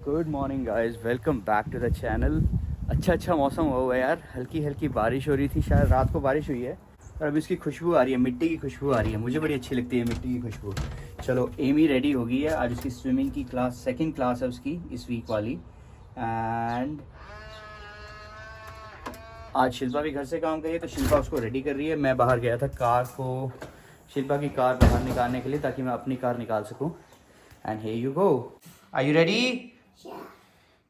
Good morning guys, welcome back to the channel. अच्छा मौसम हुआ है यार, हल्की हल्की बारिश हो रही थी, शायद रात को बारिश हुई है और अभी इसकी खुशबू आ रही है, मिट्टी की खुशबू आ रही है। मुझे बड़ी अच्छी लगती है मिट्टी की खुशबू। चलो एमी रेडी हो गई है, आज उसकी स्विमिंग की क्लास, सेकंड क्लास है उसकी इस वीक वाली। एंड आज शिल्पा भी घर से काम करी है, तो शिल्पा उसको रेडी कर रही है। मैं बाहर गया था कार को, शिल्पा की कार बाहर निकालने के लिए, ताकि मैं अपनी कार निकाल सकूँ। And here you go. Are you ready?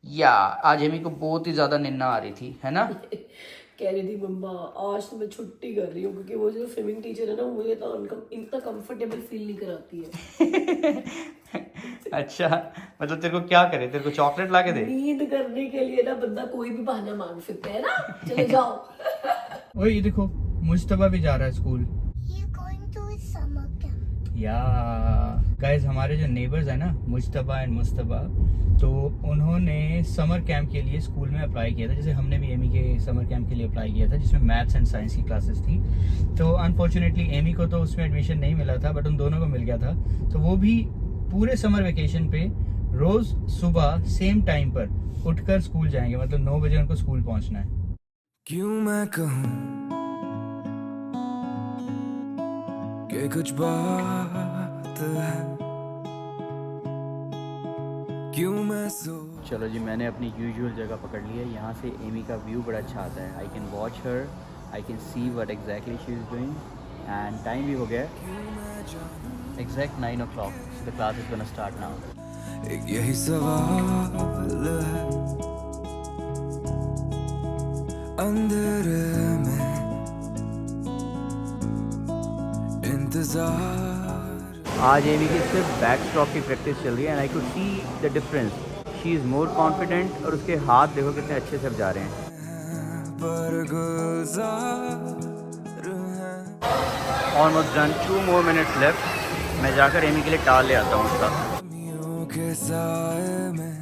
या आज एमी को बहुत ही ज़्यादा निन्ना आ रही थी, है ना? कह रही थी मम्मा आज तो मैं छुट्टी कर रही हूँ, क्योंकि वो जो स्विमिंग टीचर है ना, मुझे तो इतना कंफर्टेबल फील नहीं कराती है। अच्छा, मतलब तेरे को क्या करे, तेरे को चॉकलेट ला के दे? नींद करने के लिए ना बंदा कोई भी बहाना मांग सकता है ना। चले जाओ। ओए ये देखो, मुश्तबा भी जा रहा है स्कूल। या गाइस, हमारे जो नेबर्स है ना, मुश्तबा एंड मुस्तबा, तो उन्होंने समर कैंप के लिए स्कूल में अप्लाई किया था। जैसे हमने भी एमी के समर कैंप के लिए अप्लाई किया था, जिसमें मैथ्स एंड साइंस की क्लासेस थी। तो अनफॉर्चुनेटली एमी को तो उसमें एडमिशन नहीं मिला था, बट उन दोनों को मिल गया था। तो वो भी पूरे समर वेकेशन पे रोज सुबह सेम टाइम पर उठकर स्कूल जाएंगे, मतलब 9 बजे उनको स्कूल पहुंचना है। क्यों मैं कहूँ कि कुछ बात है, क्यों मैं चलो जी, मैंने अपनी यूजुअल जगह पकड़ ली है। यहाँ से एमी का व्यू बड़ा अच्छा आता है। I can watch her, I can see what exactly she is doing. And time भी हो गया है, exact 9 o'clock। The class is gonna start now. एक यही सवाल है अंधेरे में इंतजार। आज एमी की सिर्फ बैक स्ट्रोक की प्रैक्टिस चल रही है, and I could see the difference. She is more confident, और उसके हाथ देखो कितने अच्छे से अब जा रहे हैं। पर गुजार है। Almost done, 2 more minutes left. मैं जाकर एमी के लिए टाल ले आता हूँ उसका। कमियों के साए में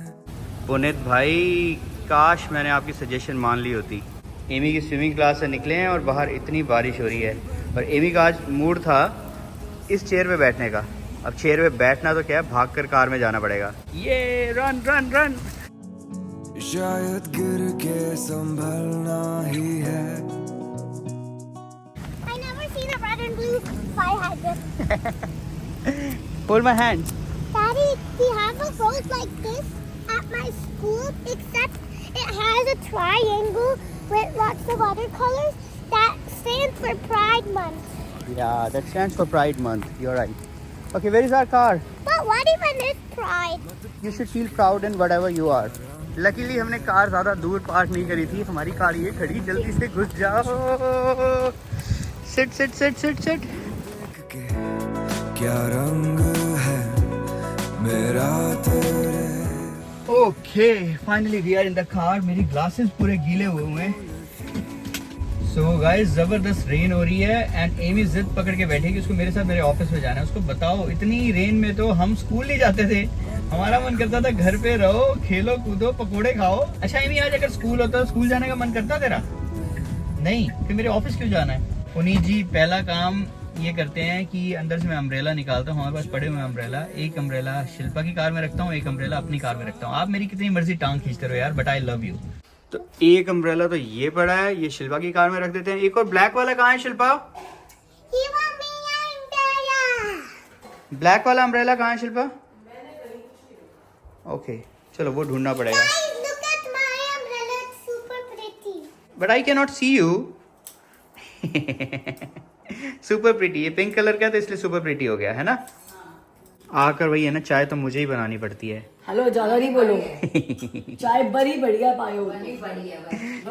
पुनीत भाई, काश मैंने आपकी सजेशन मान ली होती। एमी की स्विमिंग क्लास से निकले हैं और बाहर इतनी बारिश हो रही है, और एमी का आज मूड था इस चेयर पे बैठने का। अब चेयर पे बैठना तो क्या है, भाग कर कार में जाना पड़ेगा। ये रन रन रन। शायद गिर के संभलना ही है। I never seen a red and blue fire hydrant. Hold my hand. Daddy, we have a road like this at my school, except it has a triangle with lots of other colors that stands for Pride Month. Yeah, that stands for Pride Month. You're right. Okay, where is our car? But what even is Pride? You should feel proud in whatever you are. Luckily हमने car ज़्यादा दूर park नहीं करी थी, हमारी car ये खड़ी। जल्दी से घुस जाओ। Sit sit sit sit sit. क्या रंग है मेरा तेरे। Okay, finally we are in the car. मेरी ग्लासेस पूरे गीले हुए हैं। सो गाइस, जबरदस्त रेन हो रही है, एंड एमी जिद पकड़ के बैठी कि उसको मेरे साथ मेरे ऑफिस में जाना है। उसको बताओ, इतनी रेन में तो हम स्कूल नहीं जाते थे, हमारा मन करता था घर पे रहो, खेलो कूदो, पकोड़े खाओ। अच्छा एमी, आज अगर स्कूल होता तो स्कूल जाने का मन करता तेरा? नहीं, फिर मेरे ऑफिस क्यों जाना है? पुनीत जी, पहला काम ये करते हैं कि अंदर से मैं अम्ब्रेला निकालता हूँ। हमारे पास पड़े हुए अम्ब्रेला, एक अम्ब्रेला शिल्पा की कार में रखता हूँ, एक अम्ब्रेला अपनी कार में रखता हूँ। आप मेरी कितनी मर्जी टांग खींचते रहो यार, बट आई लव यू। तो एक अम्ब्रेला तो ये पड़ा है, ये शिल्पा की कार में रख देते हैं। एक और ब्लैक वाला कहाँ है शिल्पा? ब्लैक वाला अम्ब्रेला कहाँ है शिल्पा? ओके, चलो वो ढूंढना पड़ेगा। Guys, look at my umbrella. It's super pretty. But I can not see you. Super pretty, ये पिंक कलर का तो इसलिए सुपर प्रिटी हो गया है ना। आकर वही है ना, चाय तो मुझे ही बनानी पड़ती है। हेलो, ज्यादा नहीं बोलो। चाय बड़ी बढ़िया पायो,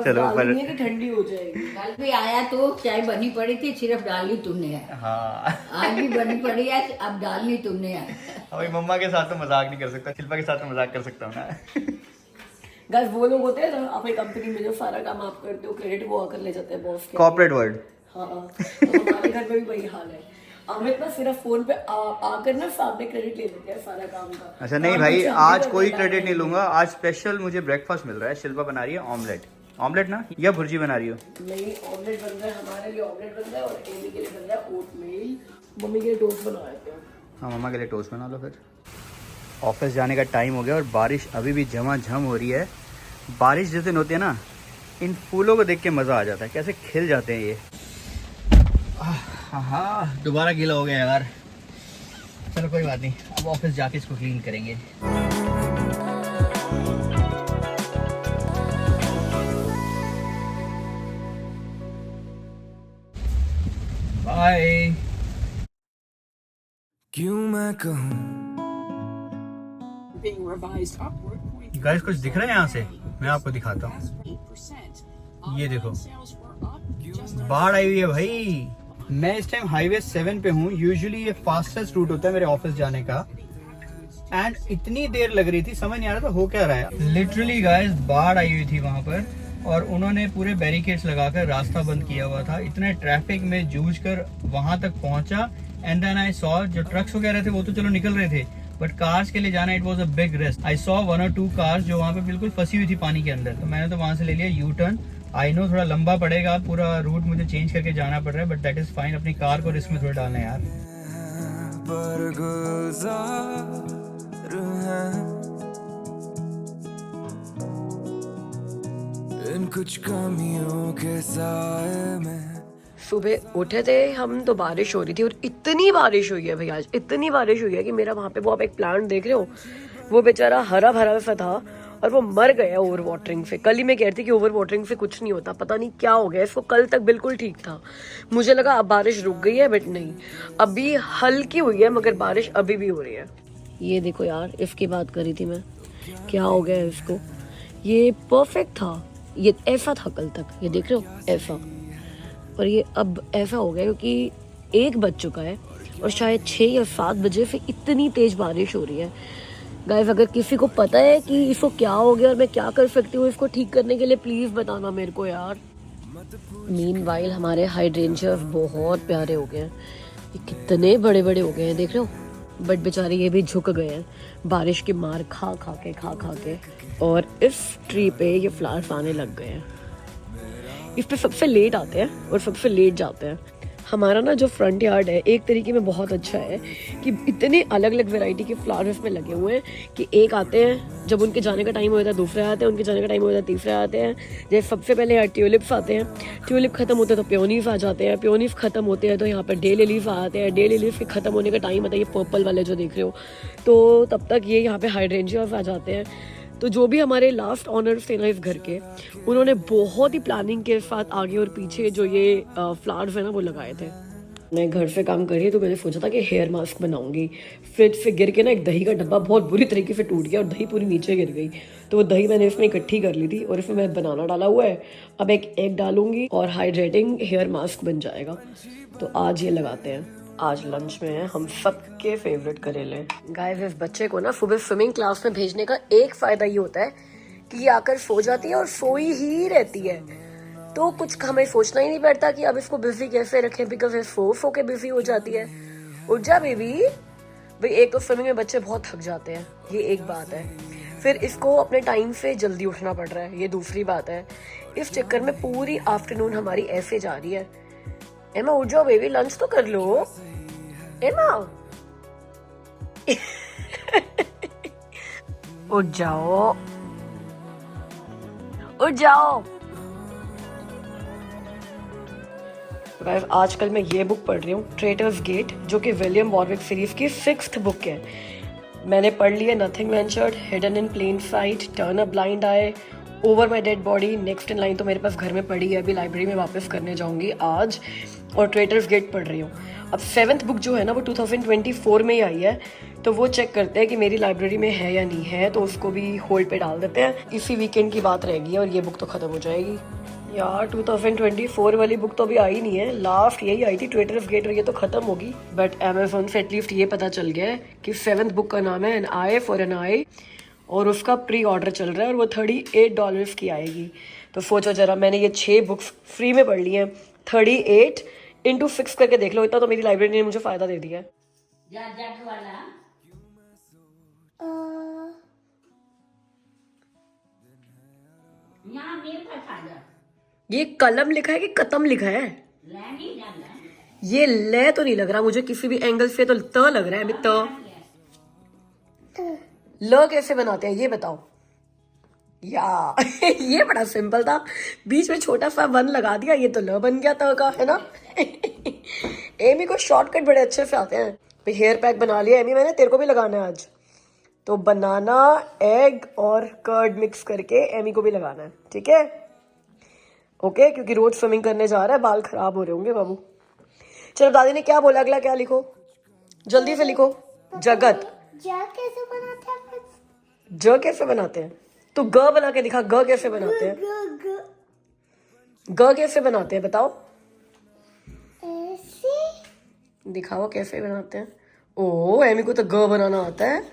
चलो पर कि ठंडी हो जाएगी। कल भी आया तो चाय बनी पड़ी थी, सिर्फ डाली तुमने है। हाँ, आज भी बनी पड़ी है, अब डालनी तुमने है। अभी मम्मा के साथ तो मजाक नहीं कर सकता, शिल्पा के साथ तो मजाक कर सकता हूँ ना। गाइस, वो लोग होते हैं ना अपनी कंपनी में, जो सारा काम आप करते हो क्रेडिट वो आकर ले जाते हैं बॉस के। Corporate world. हाँ, तो हमारे घर में भी वही हाल है। अमित ना सिर्फ फोन पे आकर ना सामने क्रेडिट ले लेते हैं सारा काम का। अच्छा नहीं भाई, आज कोई क्रेडिट नहीं लूंगा। आज स्पेशल मुझे ब्रेकफास्ट मिल रहा है। शिल्पा बना रही है ऑमलेट। ऑमलेट ना, या भुर्जी बना रही हो? नहीं, ऑमलेट बन रहा है, हमारे लिए ऑमलेट बन रहा है और एमी के लिए बन रहा है ओटमील। मम्मी के लिए टोस्ट बनवाए थे। हाँ, मम्मा के लिए टोस्ट बना लो फिर। ऑफिस जाने का टाइम हो गया और बारिश अभी भी झमाझम हो रही है। बारिश जिस दिन होती है ना, इन फूलों को देख के मज़ा आ जाता है, कैसे खिल जाते हैं ये। हाँ, दोबारा गीला हो गया यार। चलो कोई बात नहीं, अब ऑफिस जाके इसको क्लीन करेंगे। बाय। क्यों मैं कहूँ गाइस कुछ दिख रहा है यहाँ से, मैं आपको दिखाता हूँ। ये देखो, बाढ़ आई हुई है भाई। मैं इस टाइम हाईवे 7 पे हूँ। यूजुअली ये फास्टेस्ट रूट होता है मेरे ऑफिस जाने का, एंड इतनी देर लग रही थी, समझ नहीं आ रहा था हो क्या रहा है। लिटरली गाइस बाढ़ आई हुई थी वहाँ पर, और उन्होंने पूरे बैरिकेड्स लगाकर रास्ता बंद किया हुआ था। इतने ट्रैफिक में जूझ कर वहाँ तक पहुँचा, एंड देन आई सॉ जो ट्रक्स वगैरह थे वो तो चलो निकल रहे थे, बट कार्स के लिए जाना it was a big risk. I saw 1 और 2 कार्स जो वहाँ पे बिल्कुल फंसी हुई थी पानी के अंदर, तो मैंने तो वहाँ से ले लिया यू टर्न। आई नो थोड़ा लंबा पड़ेगा, पूरा रूट मुझे चेंज करके जाना पड़ रहा है, बट दैट इज फाइन। अपनी कार को रिस्क में थोड़ा डालना है यार। पर गुजार हैं इन कुछ कमियों के साए में। सुबह उठे थे हम तो बारिश हो रही थी, और इतनी बारिश हुई है भाई आज, इतनी बारिश हुई है कि मेरा वहाँ पे वो आप एक प्लांट देख रहे हो, वो बेचारा हरा भरा सा था और वो मर गया ओवर वाटरिंग से। कल ही मैं कह रही थी कि ओवर वाटरिंग से कुछ नहीं होता, पता नहीं क्या हो गया इसको। कल तक बिल्कुल ठीक था, मुझे लगा अब बारिश रुक गई है, बट नहीं, अभी हल्की हुई है मगर बारिश अभी भी हो रही है। ये देखो यार, इसकी बात करी थी मैं, क्या हो गया है इसको। ये परफेक्ट था, ये ऐसा था कल तक, ये देख रहे हो ऐसा, और ये अब ऐसा हो गया क्योंकि 1 बज चुका है और शायद 6 या 7 बजे से इतनी तेज बारिश हो रही है। गाइस अगर किसी को पता है कि इसको क्या हो गया और मैं क्या कर सकती हूँ इसको ठीक करने के लिए, प्लीज बताना मेरे को यार। मीनवाइल हमारे हाइड्रेंशिया बहुत प्यारे हो गए हैं, ये कितने बड़े बड़े हो गए हैं देख रहे हो, बट बेचारे ये भी झुक गए हैं बारिश की मार खा खा के। और इस ट्री पे ये फ्लावर्स आने लग गए हैं। इस पे सबसे लेट आते हैं और सबसे लेट जाते हैं। हमारा ना जो फ्रंट यार्ड है एक तरीके में बहुत अच्छा है कि इतने अलग अलग वैरायटी के फ्लावर्स में लगे हुए हैं कि एक आते हैं जब उनके जाने का टाइम हो जाता है, दूसरे आते हैं, उनके जाने का टाइम हो जाता है, तीसरे आते हैं। जैसे सबसे पहले यहाँ ट्यूलिप्स आते हैं, ट्यूलिप खत्म होते हैं तो प्योनीस आ जाते हैं, प्योनीस खत्म होते हैं तो यहाँ पर डे लिलीफ आते हैं, डे लिलीफ के खत्म होने का टाइम आता है ये पर्पल वाले जो देख रहे हो, तो तब तक ये यहाँ पे हाइड्रेंशियास आ जाते हैं। तो जो भी हमारे लास्ट ऑनर्स थे ना इस घर के, उन्होंने बहुत ही प्लानिंग के साथ आगे और पीछे जो ये फ्लावर्स है ना वो लगाए थे। मैं घर से काम कर रही तो मैंने सोचा था कि हेयर मास्क बनाऊंगी, फ्रिज से गिर के ना एक दही का डब्बा बहुत बुरी तरीके से टूट गया और दही पूरी नीचे गिर गई, तो वो दही मैंने इसमें इकट्ठी कर ली थी और इसमें मैं बनाना डाला हुआ है। अब एक एग डालूंगी और हाइड्रेटिंग हेयर मास्क बन जाएगा। तो आज ये लगाते हैं। आज लंच में है हम सबके फेवरेट करेले। गाइस इस बच्चे को ना सुबह स्विमिंग क्लास में भेजने का एक फायदा ये होता है कि ये आकर सो जाती है और सोई ही रहती है, तो कुछ हमें सोचना ही नहीं पड़ता कि अब इसको बिजी कैसे रखें, बिकॉज ये सो के बिजी हो जाती है। उठ जा बेबी। भाई एक तो स्विमिंग में बच्चे बहुत थक जाते हैं, ये एक बात है, फिर इसको अपने टाइम से जल्दी उठना पड़ रहा है, ये दूसरी बात है। इस चक्कर में पूरी आफ्टरनून हमारी ऐसे जा रही है। एमा उठ जाओ बेबी, लंच तो कर लो एमा। उठ जाओ उठ जाओ। गाइस आजकल मैं ये बुक पढ़ रही हूँ ट्रेटर्स गेट, जो कि विलियम वॉरविक सीरीज की 6th बुक है। मैंने पढ़ ली है nothing ventured, hidden in plain sight, turn a blind eye, over my dead body, next in line तो मेरे पास घर में पड़ी है, अभी लाइब्रेरी में वापस करने जाऊंगी आज, और ट्रेटर्स गेट पढ़ रही हूँ। अब 7th बुक जो है ना वो 2024 में ही आई है, तो वो चेक करते हैं कि मेरी लाइब्रेरी में है या नहीं है, तो उसको भी होल्ड पे डाल देते हैं। इसी वीकेंड की बात रहेगी और ये बुक तो खत्म हो जाएगी। यार 2024 वाली बुक तो अभी आई नहीं है, लास्ट यही आई थी ट्रेटर्स गेट, और ये तो खत्म होगी। बट अमेजोन से एटलीस्ट ये पता चल गया है कि 7th बुक का नाम है एन आई फॉर एन आई, और उसका प्री ऑर्डर चल रहा है और वो $38 की आएगी। तो सोचो जरा, मैंने ये 6 बुक्स फ्री में पढ़ ली हैं, 38 × 6 करके देख लो, इतना तो मेरी लाइब्रेरी ने मुझे फायदा दे दिया है। यहाँ मेरे पास आ जा। ये कलम लिखा है कि कतम लिखा है? नहीं जाना। ये ले तो नहीं लग रहा मुझे किसी भी एंगल से, तो त लग रहा है अभी। ल कैसे बनाते हैं ये बताओ। या ये बड़ा सिंपल था, बीच में छोटा सा वन लगा दिया, ये तो ल बन गया त का, है ना। एमी को शॉर्टकट बड़े अच्छे से आते हैं। भाई हेयर पैक बना लिया एमी मैंने, तेरे को भी लगाना है आज। तो बनाना, एग और कर्ड मिक्स करके एमी को भी लगाना है, ठीक है। ओके, क्योंकि रोज स्विमिंग करने जा रहा है, बाल खराब हो रहे होंगे बाबू। चलो दादी ने क्या बोला, अगला क्या लिखो, जल्दी से लिखो। जगत। जग कैसे बनाते हैं? ज कैसे बनाते हैं? तो ग बना के दिखा, ग कैसे बनाते हैं? ग कैसे बनाते हैं बताओ, ऐसे दिखाओ कैसे बनाते हैं। ओ एमी को तो ग बनाना आता है।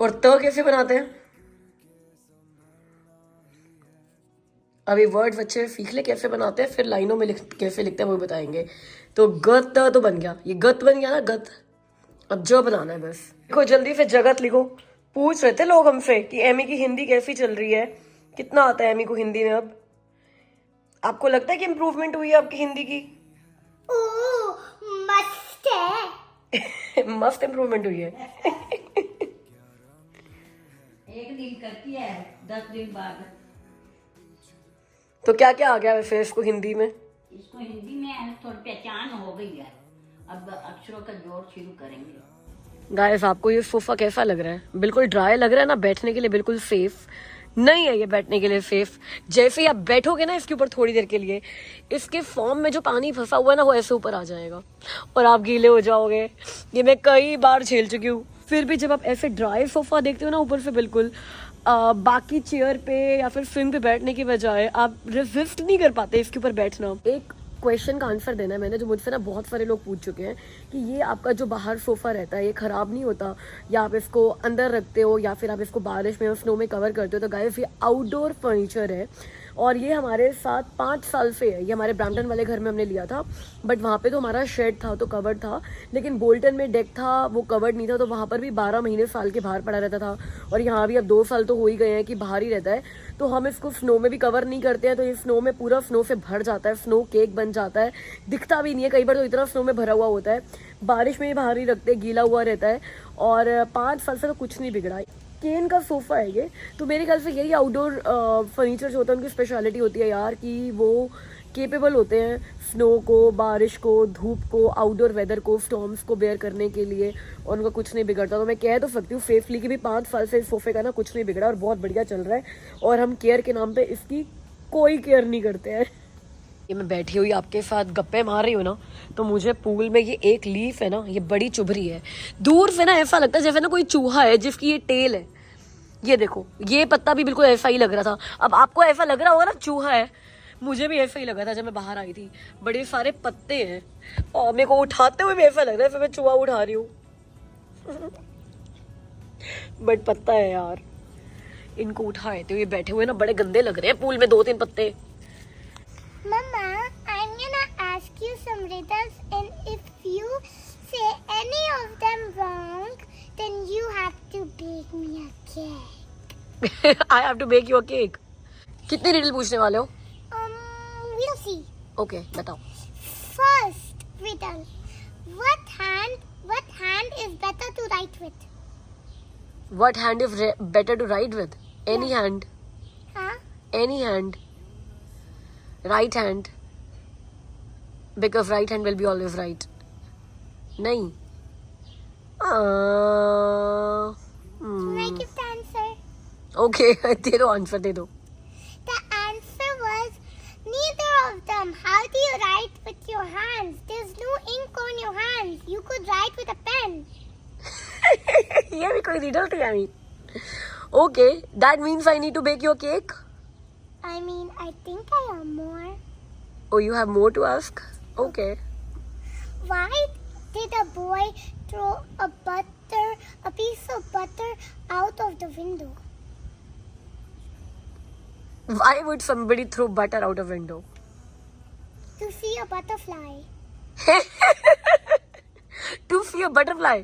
और त कैसे बनाते हैं? अभी वर्ड बच्चे सीख ले कैसे बनाते हैं, फिर लाइनों में कैसे लिखते हैं वो बताएंगे। तो ग त तो बन गया, ये गत बन गया ना, गत। अब ज बनाना है बस। देखो जल्दी से जगत लिखो। पूछ रहे थे लोग हमसे कि एमी की हिंदी कैसी चल रही है, कितना आता है एमी को हिंदी में अब। आपको लगता है कि इम्प्रूवमेंट हुई है आपकी हिंदी की? ओ मस्त है। मस्त इम्प्रूवमेंट हुई है। एक दिन करती है, 10 दिन बाद। तो क्या क्या आ गया वैसे इसको हिंदी में? इसको हिंदी में थोड़ी पहचान हो गई है, अब अक्षरों का जोड़ शुरू करेंगे। गाइस आपको ये सोफा कैसा लग रहा है? बिल्कुल ड्राई लग रहा है ना, बैठने के लिए बिल्कुल सेफ नहीं है ये, बैठने के लिए सेफ। जैसे ही आप बैठोगे ना इसके ऊपर थोड़ी देर के लिए, इसके फॉर्म में जो पानी फंसा हुआ है ना वो ऐसे ऊपर आ जाएगा और आप गीले हो जाओगे। ये मैं कई बार झेल चुकी हूँ। फिर भी जब आप ऐसे ड्राई सोफा देखते हो ना ऊपर से बिल्कुल, बाकी चेयर पे या फिर स्विंग पे बैठने की बजाय आप रेजिस्ट नहीं कर पाते इसके ऊपर बैठना। एक क्वेश्चन का आंसर देना है मैंने, जो मुझसे ना बहुत सारे लोग पूछ चुके हैं कि ये आपका जो बाहर सोफ़ा रहता है ये ख़राब नहीं होता, या आप इसको अंदर रखते हो या फिर आप इसको बारिश में और स्नो में कवर करते हो। तो गाइस ये आउटडोर फर्नीचर है और ये हमारे साथ 5 साल से है। ये हमारे ब्रैम्पटन वाले घर में हमने लिया था, बट वहाँ पे तो हमारा शेड था तो कवर्ड था, लेकिन बोल्टन में डेक था वो कवर्ड नहीं था, तो वहाँ पर भी 12 महीने साल के बाहर पड़ा रहता था। और यहाँ भी अब 2 साल तो हो ही गए हैं कि बाहर ही रहता है। तो हम इसको स्नो में भी कवर नहीं करते हैं, तो ये स्नो में पूरा स्नो से भर जाता है, स्नो केक बन जाता है, दिखता भी नहीं है। कई बार तो इतना स्नो में भरा हुआ होता है, बारिश में ही बाहर ही रखते, गीला हुआ रहता है। और 5 साल से तो कुछ नहीं बिगड़ा। केन का सोफ़ा है ये, तो मेरे ख्याल से यही आउटडोर फर्नीचर जो होता है उनकी स्पेशलिटी होती है यार, कि वो केपेबल होते हैं स्नो को, बारिश को, धूप को, आउटडोर वेदर को, स्टॉर्म्स को बेयर करने के लिए, और उनका कुछ नहीं बिगड़ता। तो मैं कह तो सकती हूँ सेफली कि भी 5 साल से इस सोफे का ना कुछ नहीं बिगड़ा और बहुत बढ़िया चल रहा है, और हम केयर के नाम पे इसकी कोई केयर नहीं करते हैं। ये मैं बैठी हुई आपके साथ गप्पे मार रही हूँ ना, तो मुझे पूल में ये एक लीफ है ना, ये बड़ी चुभ रही है। दूर से ना ऐसा लगता है जैसे ना कोई चूहा है जिसकी ये टेल है। ये देखो ये पत्ता भी बिल्कुल ऐसा ही लग रहा था। अब आपको ऐसा लग रहा होगा ना चूहा है, मुझे भी ऐसा ही लगा था जब मैं बाहर आई थी। बड़े सारे पत्ते हैं और मेरे को उठाते हुए भी ऐसा लग रहा है फिर मैं चूहा उठा रही हूँ। बट पत्ता है यार, इनको उठाए तो ये बैठे हुए ना बड़े गंदे लग रहे हैं पूल में 2-3 पत्ते। Mama, I'm gonna ask you some riddles, and if you say any of them wrong, then you have to bake me a cake. I have to bake you a cake. कितनी riddle पूछने वाले हो? We'll see. Okay, बताओ। First riddle. What hand is better to write with? What hand is better to write with? Any hand. Huh? Any hand. Right hand. Because right hand will be always right. नहीं। Can I give the answer? Okay, दे दो answer दे दो। The answer was neither of them. How do you write with your hands? There's no ink on your hands. You could write with a pen. ये भी कोई riddle थी यानी। Okay, that means I need to bake you a cake? I mean, I think I have more. Oh, you have more to ask? Okay. Why did a boy throw a piece of butter out of the window? Why would somebody throw butter out a window? To see a butterfly. To see a butterfly.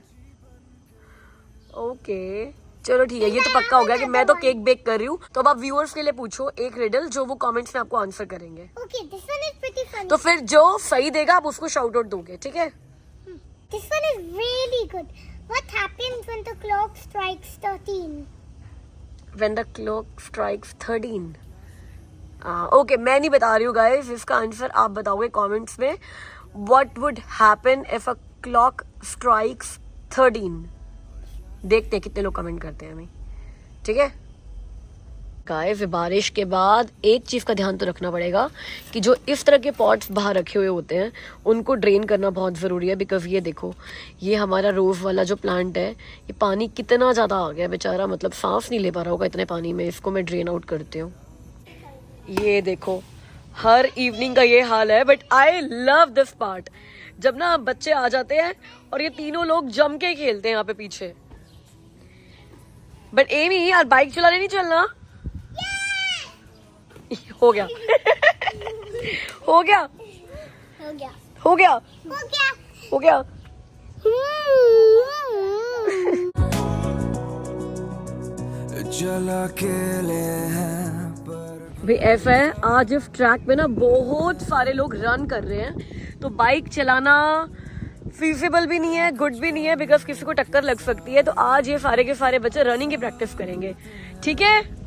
Okay. चलो ठीक है, ये तो पक्का हो गया कि मैं तो केक बेक कर रही हूँ। तो अब आप व्यूअर्स के लिए पूछो एक रिडल जो वो कमेंट्स में आपको आंसर करेंगे। Okay, this one is pretty funny. तो फिर जो सही देगा आप उसको शाउट आउट दोगे, ठीक है? This one is really good. What happens when the clock strikes 13? When the clock strikes 13. Okay, मैं नहीं बता रही हूँ गाइस, इसका आंसर आप बताओगे कमेंट्स में. What would happen if a clock strikes 13? देखते हैं कितने लोग कमेंट करते हैं हमें. ठीक है गाइस, बारिश के बाद एक चीज का ध्यान तो रखना पड़ेगा कि जो इस तरह के पॉट्स बाहर रखे हुए होते हैं उनको ड्रेन करना बहुत ज़रूरी है. बिकॉज ये देखो, ये हमारा रोज वाला जो प्लांट है, ये पानी कितना ज़्यादा आ गया बेचारा, मतलब सांस नहीं ले पा रहा होगा इतने पानी में. इसको मैं ड्रेन आउट करती हूँ. ये देखो, हर इवनिंग का ये हाल है. But I love this part, जब ना बच्चे आ जाते हैं और ये तीनों लोग जम के खेलते हैं यहाँ पे पीछे. बट एमी यार, बाइक चलाने नहीं चलना. हो गया हो गया हो गया हो गया हो गया हो गया. चल अकेले हैं पर भाई ऐसा है, आज इस ट्रैक पे ना बहुत सारे लोग रन कर रहे हैं, तो बाइक चलाना फीजिबल भी नहीं है, गुड भी नहीं है, बिकॉज किसी को टक्कर लग सकती है. तो आज ये सारे के सारे बच्चे रनिंग की प्रैक्टिस करेंगे. ठीक है,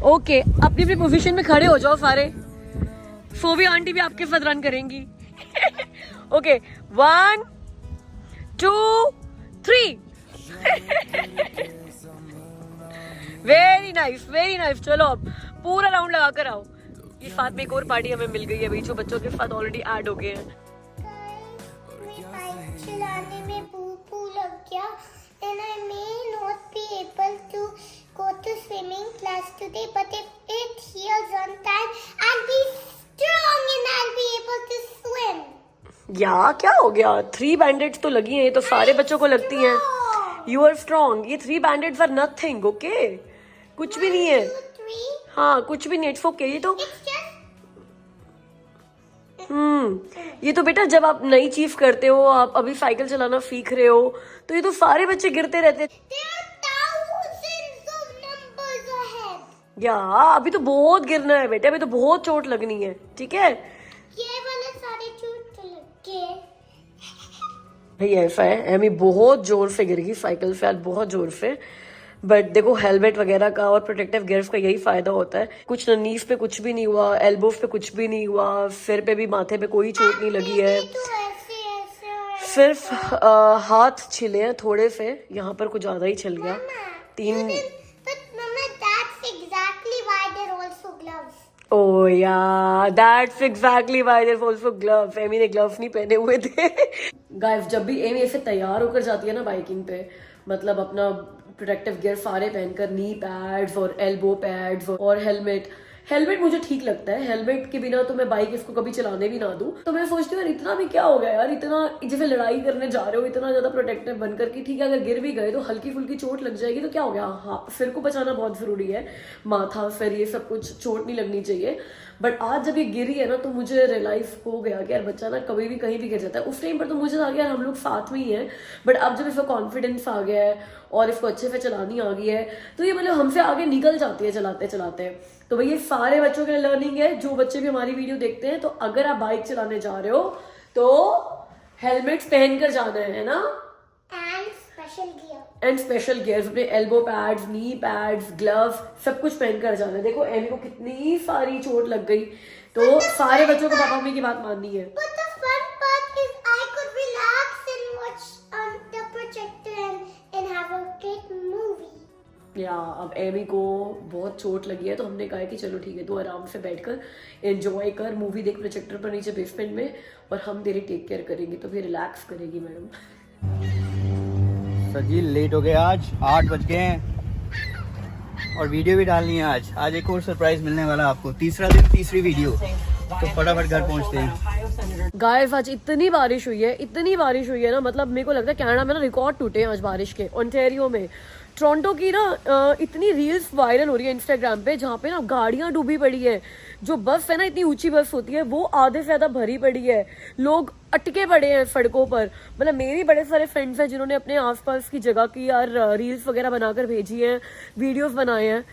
ओके. अपनी अपनी पोजीशन में खड़े हो जाओ सारे. सोवी आंटी भी आपके साथ रन करेंगी. Okay, 1 2 3. Very nice very nice. चलो अब पूरा राउंड लगा कर आओ. ये साथ में एक और पार्टी हमें मिल गई है भाई, जो बच्चों के साथ ऑलरेडी ऐड हो गए हैं. बाइक चलाने में पू लग गया and I may not be able to go to swimming class today, but if it heals on time, I'll be strong and I'll be able to swim. या क्या हो गया? 3 बैंडेड्स तो लगी हैं, ये तो सारे बच्चों को लगती हैं. You are strong. ये 3 बैंडेड्स आर नथिंग. ओके, कुछ भी नहीं है. 2, 3. हाँ, कुछ भी नहीं. It's okay. ये तो It's just ये तो बेटा जब आप नई चीज करते हो, आप अभी साइकिल चलाना सीख रहे हो, तो ये तो सारे बच्चे गिरते रहते. there are thousands of numbers ahead. या अभी तो बहुत गिरना है बेटा, अभी तो बहुत चोट लगनी है. ठीक है ये वाले सारे चोट लग गए. भाई, ऐसा है, एमी बहुत जोर से गिर गई साइकिल से आज, बहुत जोर से. बट देखो, हेलमेट वगैरह का और प्रोटेक्टिव गियर्स का यही फायदा होता है. कुछ नीज पे कुछ भी नहीं हुआ, एल्बोज पे कुछ भी नहीं हुआ, सिर पे भी माथे पे कोई चोट नहीं लगी है. तो ऐसे सिर्फ हाथ छिले हैं थोड़े से, यहाँ पर कुछ ज्यादा ही छिल गया. 3. But Mama, that's exactly why they're also gloves. Oh yeah, that's exactly why there's also gloves. Amy ने ग्लव्स नहीं पहने हुए थे. गाइस, जब भी एमी ऐसे तैयार होकर जाती है ना बाइकिंग पे, मतलब अपना प्रोटेक्टिव गियर सारे पहनकर, नी पैड्स और एल्बो पैड्स और हेलमेट मुझे ठीक लगता है. हेलमेट के बिना तो मैं बाइक इसको कभी चलाने भी ना दूं. तो मैं सोचती हूँ यार, इतना भी क्या हो गया यार, इतना जैसे लड़ाई करने जा रहे हो, इतना ज्यादा प्रोटेक्टिव बनकर कि ठीक है, अगर गिर भी गए तो हल्की फुल्की चोट लग जाएगी तो क्या हो गया. हाँ, सिर को बचाना बहुत जरूरी है, माथा सिर ये सब कुछ चोट नहीं लगनी चाहिए. बट आज जब ये गिरी है ना, तो मुझे रियलाइज हो गया कि यार बच्चा ना कभी भी कहीं भी गिर जाता है. उस टाइम पर तो मुझे आ गया यार हम लोग साथ में ही हैं, बट अब जब इसका कॉन्फिडेंस आ गया है और इसको अच्छे से चलानी आ गई है, तो ये मतलब हमसे आगे निकल जाती है चलाते चलाते. तो भाई, ये सारे बच्चों के लिए लर्निंग है, जो बच्चे भी हमारी वीडियो देखते हैं. तो अगर आप बाइक चलाने जा रहे हो तो हेलमेट्स पहन कर जाना है ना, And special gear. And special gears, अपने elbow pads, knee pads, gloves सब कुछ पहन कर जाना है. देखो, एमी को कितनी सारी चोट लग गई. तो सारे बच्चों को पापा मम्मी की बात माननी है. But the fun part is I could relax and watch the projector and have a great movie. या अब एमी को बहुत चोट लगी है, तो हमने कहा कि चलो ठीक है, तू आराम से बैठकर एंजॉय कर, मूवी देख प्रोजेक्टर पर नीचे बेसमेंट में, और हम तेरी टेक केयर करेंगे. तो फिर रिलैक्स करेगी मैडम. सजी लेट हो गए, आज 8 बज गए हैं और वीडियो भी डालनी है आज. आज एक और सरप्राइज मिलने वाला है आपको. तीसरा दिन, तीसरी वीडियो, तो फटाफट घर पहुंचते हैं. गाइस, आज इतनी बारिश हुई है ना, मतलब मेरे को लगता है कनाडा में ना रिकॉर्ड टूटे हैं आज बारिश के. ओंटारियो में, टोरंटो की ना इतनी रील्स वायरल हो रही है इंस्टाग्राम पे, जहाँ पे ना गाड़ियाँ डूबी पड़ी है. जो बर्फ है ना, इतनी ऊंची बर्फ होती है, वो आधे से ज्यादा भरी पड़ी है, लोग अटके पड़े हैं सड़कों पर। मतलब मेरी बड़े सारे फ्रेंड्स हैं जिन्होंने अपने आसपास की जगह की यार रील्स वगैरह बनाकर भेजी हैं, वीडियोस बनाए हैं।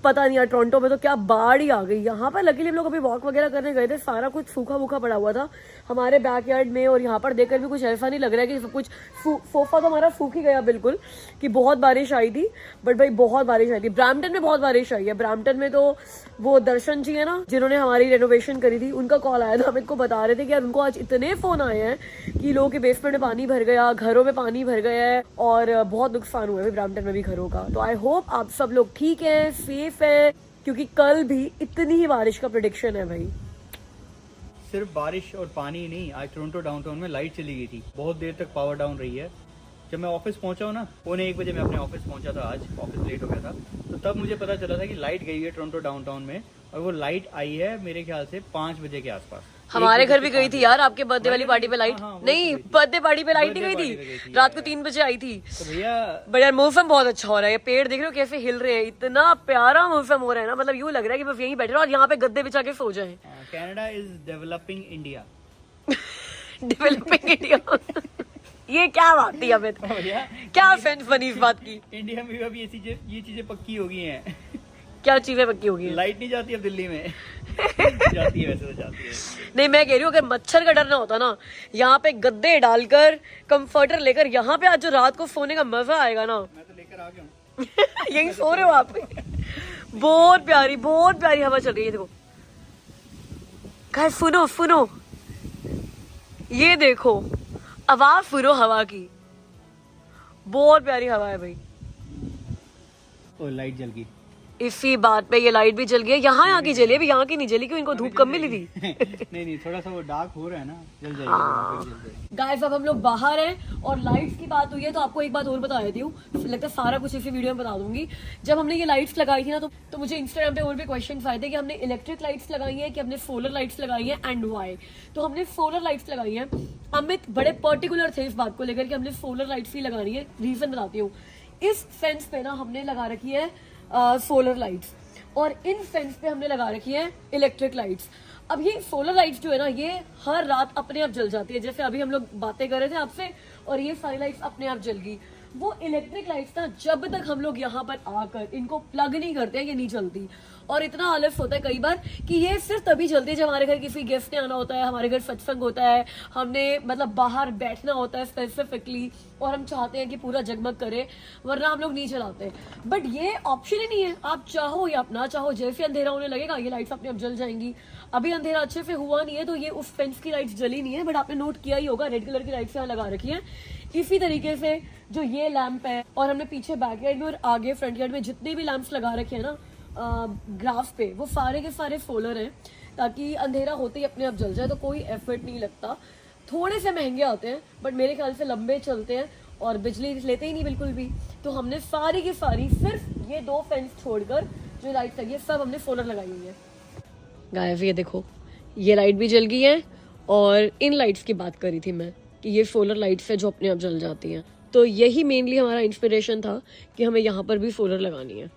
पता नहीं यार, टोरंटो में तो क्या बाढ़ ही आ गई। यहाँ पर लकीली हम लोग अभी वॉक वगैरह करने गए थे, सारा कुछ सूखा वूखा पड़ा हुआ था हमारे बैकयार्ड में, और यहाँ पर देखकर भी कुछ ऐसा नहीं लग रहा है कि सब कुछ सोफा तो हमारा सूख ही गया बिल्कुल, कि बहुत बारिश आई थी। बट भाई बहुत बारिश आई थी। ब्रैम्पटन में बहुत बारिश आई है। ब्रैम्पटन में तो वो दर्शन जी है ना, जिन्होंने हमारी रेनोवेशन करी थी, उनका कॉल आया था, हम इनको बता रहे थे कि यार उनको आज इतने फोन आए हैं कि लोगों के बेसमेंट में पानी भर गया, घरों में पानी भर गया है, और बहुत नुकसान हुआ है ब्रैम्पटन में भी घरों का। तो आई होप आप सब लोग ठीक है, सेफ है, क्योंकि कल भी इतनी ही बारिश का प्रेडिक्शन है भाई। सिर्फ बारिश और पानी ही नहीं, आज टोरंटो डाउनटाउन में लाइट चली गई थी, बहुत देर तक पावर डाउन रही है। जब मैं ऑफिस पहुंचा हूँ ना, 1:45 बजे मैं अपने ऑफिस पहुंचा था, आज ऑफिस लेट हो गया था, तो तब मुझे पता चला था कि लाइट गई है टोरंटो डाउनटाउन में, और वो लाइट आई है मेरे ख्याल से 5 बजे के आसपास। हमारे घर भी गई थी यार, आपके बर्थडे वाली पार्टी पे लाइट नहीं, बर्थडे पार्टी पे लाइट नहीं गई थी, रात को 3 बजे आई थी। तो भैया बट यार मौसम बहुत अच्छा हो रहा है, ये पेड़ देख रहे हो कैसे हिल रहे हैं, इतना प्यारा मौसम हो रहा है ना, मतलब यूं लग रहा है कि बस यहीं बैठे रहो और यहाँ पे गद्दे बिछा के सो जाए। Canada is developing India. Developing India ये क्या बात थी अमित, भैया क्या सेंस बनी इस बात की? इंडिया में भी अब ये चीजें पक्की हो गई हैं। क्या चीजें पक्की होगी? लाइट नहीं जाती अब दिल्ली में। जाती है, वैसे तो जाती है। नहीं, मैं कह रही हूँ अगर मच्छर का डर ना होता ना, यहाँ पे गद्दे डालकर कंफर्टर लेकर यहाँ पे आज जो रात को सोने का मजा आएगा ना। मैं तो लेकर आ गया हूँ। यही सो रहे हो आप? बहुत प्यारी हवा चल रही है। देखो गाइस, सुनो सुनो, ये देखो आवाज सुनो हवा की, बहुत प्यारी हवा है भाई। ओ लाइट जल गई। इसी बात पे ये लाइट भी जल गई है। यहाँ की जली, अभी यहाँ की नहीं जली, क्यों? इनको धूप कम मिली थी। नहीं थोड़ा सा वो डार्क हो रहा है ना, जल जाएगी। गाइस अब हम लोग बाहर हैं और लाइट्स की बात हुई है, तो आपको एक बात और बता देती हूँ, लगता है सारा कुछ इसी वीडियो में बता दूंगी। जब हमने ये लाइट्स लगाई थी ना, तो मुझे इंस्टाग्राम पे और भी क्वेश्चन आए थे कि हमने इलेक्ट्रिक लाइट्स लगाई है कि हमने सोलर लाइट्स लगाई है, एंड वाई। तो हमने सोलर लाइट्स लगाई है। अमित बड़े पर्टिकुलर थे इस बात को लेकर कि हमने सोलर लाइट्स ही लगानी है। रीजन बताती हूँ। इस फेंस पे ना हमने लगा रखी है सोलर लाइट्स, और इन फेंस पे हमने लगा रखी है इलेक्ट्रिक लाइट्स। अब ये सोलर लाइट्स जो है ना, ये हर रात अपने आप जल जाती है। जैसे अभी हम लोग बातें कर रहे थे आपसे, और ये सारी लाइट्स अपने आप जल गई। वो इलेक्ट्रिक लाइट्स ना, जब तक हम लोग यहाँ पर आकर इनको प्लग नहीं करते हैं, ये नहीं चलती। और इतना आलस होता है कई बार कि ये सिर्फ तभी चलती है जब हमारे घर किसी गेस्ट ने आना होता है, हमारे घर सत्संग होता है, हमने मतलब बाहर बैठना होता है स्पेसिफिकली, और हम चाहते हैं कि पूरा जगमग करे, वरना हम लोग नहीं चलाते। बट ये ऑप्शन ही नहीं है, आप चाहो या आप ना चाहो, जैसे अंधेरा होने लगेगा ये लाइट्स अपने आप जल जाएंगी। अभी अंधेरा अच्छे से हुआ नहीं है, तो ये उस फेंस की लाइट्स जली नहीं है, बट आपने नोट किया ही होगा रेड कलर की लाइट्स यहाँ लगा रखी है। इसी तरीके से जो ये लैंप है, और हमने पीछे बैकयार्ड में और आगे फ्रंट यार्ड में जितने भी लैंप्स लगा रखे हैं ना ग्राफ पे, वो सारे के सारे सोलर हैं, ताकि अंधेरा होते ही अपने आप जल जाए। तो कोई एफर्ट नहीं लगता। थोड़े से महंगे आते हैं, बट मेरे ख्याल से लंबे चलते हैं और बिजली लेते ही नहीं बिल्कुल भी। तो हमने सारी की सारी सिर्फ ये 2 फेंस छोड़कर जो लाइट्स लगी है, सब हमने सोलर लगाई हुई है। गाइस ये देखो, ये लाइट भी जल गई है, और इन लाइट्स की बात करी थी मैं कि ये सोलर लाइट्स है जो अपने आप जल जाती हैं। तो यही मेनली हमारा इंस्पिरेशन था कि हमें यहाँ पर भी सोलर लगानी है।